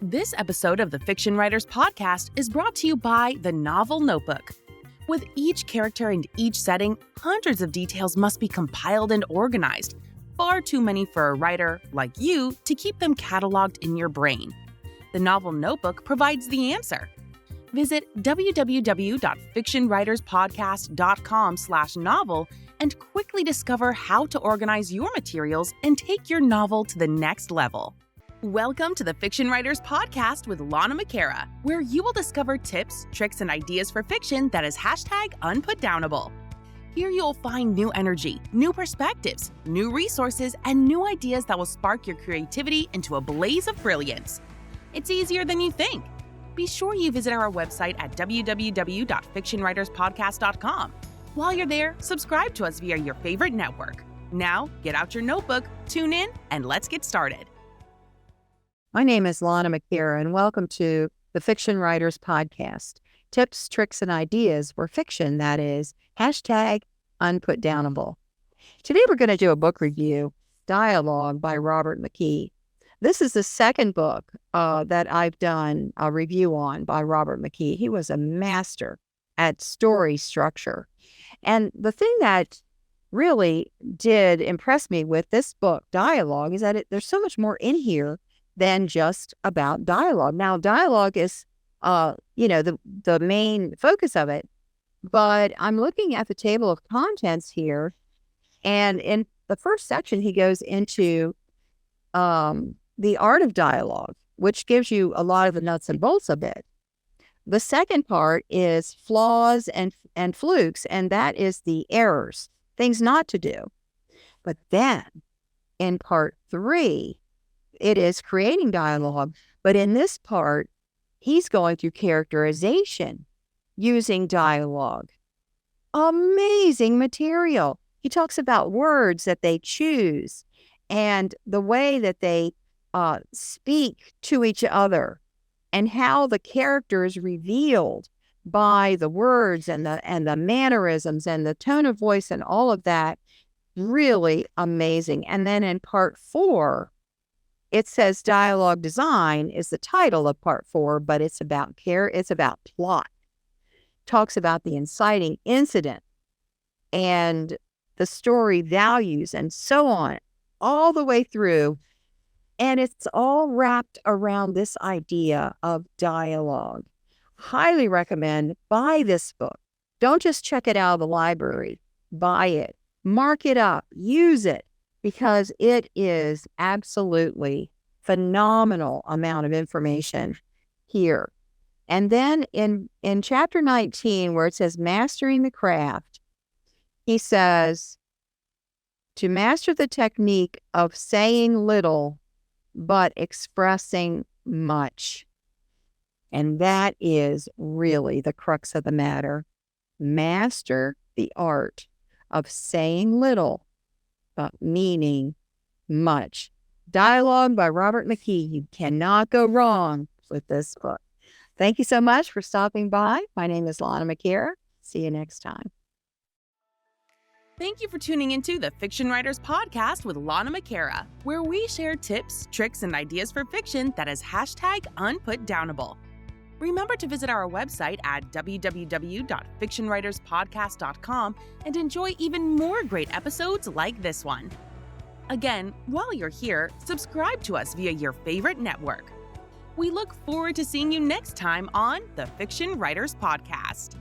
This episode of the Fiction Writers Podcast is brought to you by the Novel Notebook. With each character and each setting, hundreds of details must be compiled and organized. Far too many for a writer, like you, to keep them cataloged in your brain. The Novel Notebook provides the answer. Visit www.fictionwriterspodcast.com/novel and quickly discover how to organize your materials and take your novel to the next level. Welcome to the Fiction Writers Podcast with Lana McAra, where you will discover tips, tricks, and ideas for fiction that is #unputdownable. Here you'll find new energy, new perspectives, new resources, and new ideas that will spark your creativity into a blaze of brilliance. It's easier than you think. Be sure you visit our website at www.fictionwriterspodcast.com. While you're there, subscribe to us via your favorite network. Now, get out your notebook, tune in, and let's get started. My name is Lana McAra, and welcome to the Fiction Writers Podcast. Tips, tricks, and ideas for fiction that is #unputdownable. Today we're going to do a book review, Dialogue by Robert McKee. This is the second book that I've done a review on by Robert McKee. He was a master at story structure. And the thing that really did impress me with this book, Dialogue, is that there's so much more in here than just about dialogue. Now, dialogue is, the main focus of it, but I'm looking at the table of contents here, and in the first section, he goes into the art of dialogue, which gives you a lot of the nuts and bolts of it. The second part is flaws and flukes, and that is the errors, things not to do. But then in part 3, it is creating dialogue. But in this part, he's going through characterization using dialogue. Amazing material. He talks about words that they choose and the way that they speak to each other and how the character is revealed by the words and the mannerisms and the tone of voice and all of that. Really amazing. And then in part 4, it says dialogue design is the title of part 4, but it's about it's about plot. Talks about the inciting incident and the story values and so on, all the way through. And it's all wrapped around this idea of dialogue. Highly recommend, buy this book. Don't just check it out of the library. Buy it, mark it up, use it, because it is absolutely phenomenal amount of information here. And then in chapter 19, where it says mastering the craft, he says, to master the technique of saying little but expressing much. And that is really the crux of the matter. Master the art of saying little but meaning much. Dialogue by Robert McKee. You cannot go wrong with this book. Thank you so much for stopping by. My name is Lana McAra. See you next time. Thank you for tuning into the Fiction Writers Podcast with Lana McAra, where we share tips, tricks, and ideas for fiction that is #unputdownable. Remember to visit our website at www.fictionwriterspodcast.com and enjoy even more great episodes like this one. Again, while you're here, subscribe to us via your favorite network. We look forward to seeing you next time on the Fiction Writers Podcast.